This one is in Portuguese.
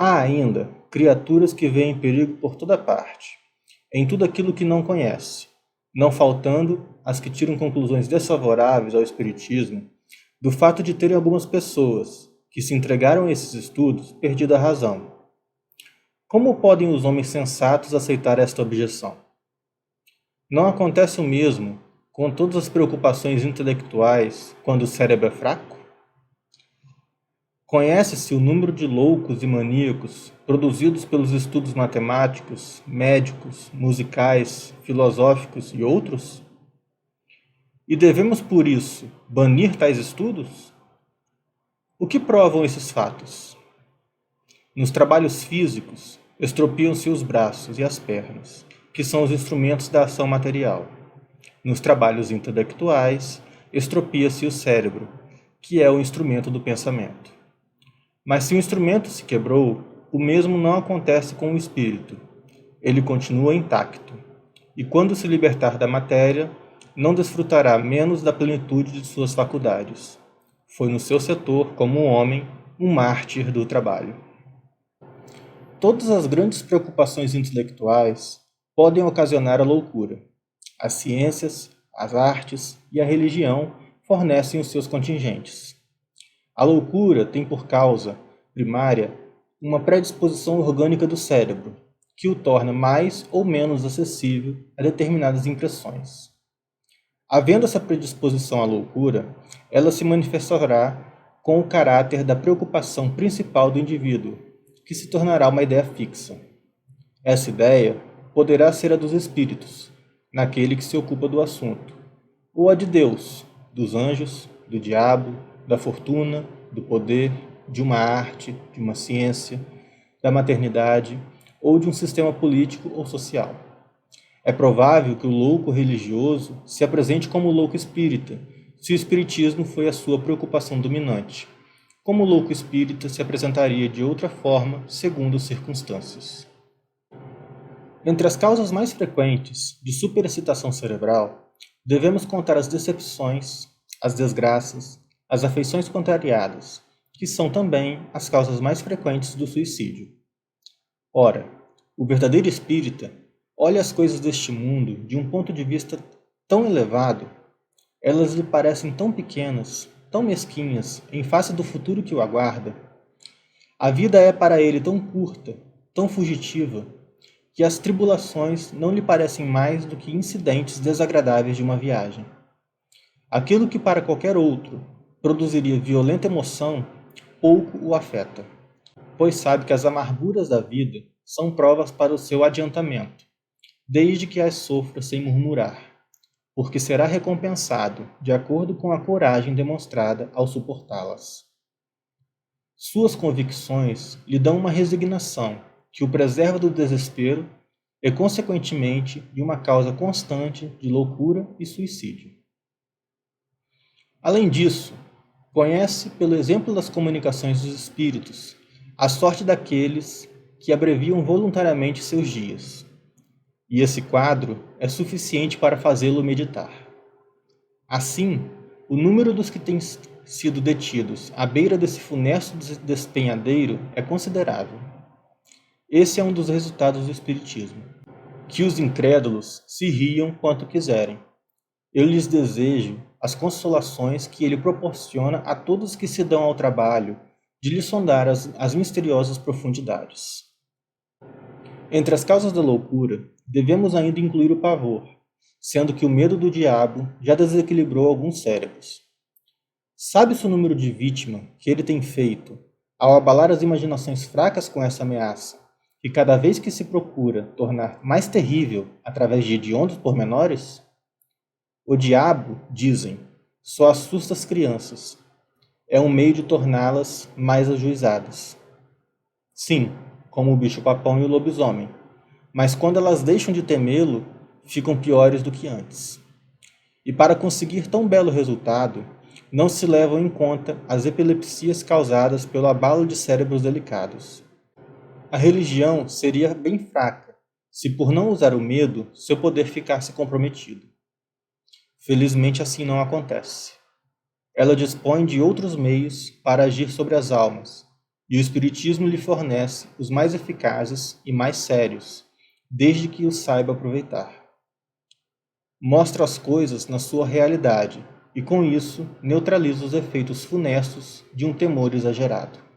Há ainda criaturas que veem perigo por toda parte, em tudo aquilo que não conhece, não faltando as que tiram conclusões desfavoráveis ao espiritismo do fato de terem algumas pessoas que se entregaram a esses estudos perdido a razão. Como podem os homens sensatos aceitar esta objeção? Não acontece o mesmo com todas as preocupações intelectuais quando o cérebro é fraco? Conhece-se o número de loucos e maníacos produzidos pelos estudos matemáticos, médicos, musicais, filosóficos e outros? E devemos, por isso, banir tais estudos? O que provam esses fatos? Nos trabalhos físicos, estropiam-se os braços e as pernas, que são os instrumentos da ação material. Nos trabalhos intelectuais, estropia-se o cérebro, que é o instrumento do pensamento. Mas se o instrumento se quebrou, o mesmo não acontece com o espírito. Ele continua intacto, e quando se libertar da matéria, não desfrutará menos da plenitude de suas faculdades. Foi no seu setor, como um homem, um mártir do trabalho. Todas as grandes preocupações intelectuais podem ocasionar a loucura. As ciências, as artes e a religião fornecem os seus contingentes. A loucura tem por causa primária uma predisposição orgânica do cérebro, que o torna mais ou menos acessível a determinadas impressões. Havendo essa predisposição à loucura, ela se manifestará com o caráter da preocupação principal do indivíduo, que se tornará uma ideia fixa. Essa ideia poderá ser a dos espíritos, naquele que se ocupa do assunto, ou a de Deus, dos anjos, do diabo, da fortuna, do poder, de uma arte, de uma ciência, da maternidade ou de um sistema político ou social. É provável que o louco religioso se apresente como louco espírita, se o espiritismo foi a sua preocupação dominante. Como o louco espírita se apresentaria de outra forma, segundo as circunstâncias. Entre as causas mais frequentes de superexcitação cerebral, devemos contar as decepções, as desgraças, as afeições contrariadas, que são também as causas mais frequentes do suicídio. Ora, o verdadeiro espírita olha as coisas deste mundo de um ponto de vista tão elevado, elas lhe parecem tão pequenas, tão mesquinhas, em face do futuro que o aguarda. A vida é para ele tão curta, tão fugitiva, que as tribulações não lhe parecem mais do que incidentes desagradáveis de uma viagem. Aquilo que para qualquer outro produziria violenta emoção, pouco o afeta, pois sabe que as amarguras da vida são provas para o seu adiantamento, desde que as sofra sem murmurar, porque será recompensado de acordo com a coragem demonstrada ao suportá-las. Suas convicções lhe dão uma resignação que o preserva do desespero e, consequentemente, de uma causa constante de loucura e suicídio. Além disso, conhece, pelo exemplo das comunicações dos espíritos, a sorte daqueles que abreviam voluntariamente seus dias. E esse quadro é suficiente para fazê-lo meditar. Assim, o número dos que têm sido detidos à beira desse funesto despenhadeiro é considerável. Esse é um dos resultados do Espiritismo. Que os incrédulos se riam quanto quiserem. Eu lhes desejo as consolações que ele proporciona a todos que se dão ao trabalho de lhe sondar as misteriosas profundidades. Entre as causas da loucura, devemos ainda incluir o pavor, sendo que o medo do diabo já desequilibrou alguns cérebros. Sabe-se o número de vítimas que ele tem feito ao abalar as imaginações fracas com essa ameaça, que cada vez que se procura tornar mais terrível através de hediondos pormenores? O diabo, dizem, só assusta as crianças. É um meio de torná-las mais ajuizadas. Sim, como o bicho-papão e o lobisomem, mas quando elas deixam de temê-lo, ficam piores do que antes. E para conseguir tão belo resultado, não se levam em conta as epilepsias causadas pelo abalo de cérebros delicados. A religião seria bem fraca, se por não usar o medo, seu poder ficasse comprometido. Felizmente assim não acontece. Ela dispõe de outros meios para agir sobre as almas, e o Espiritismo lhe fornece os mais eficazes e mais sérios, desde que os saiba aproveitar. Mostra as coisas na sua realidade e, com isso, neutraliza os efeitos funestos de um temor exagerado.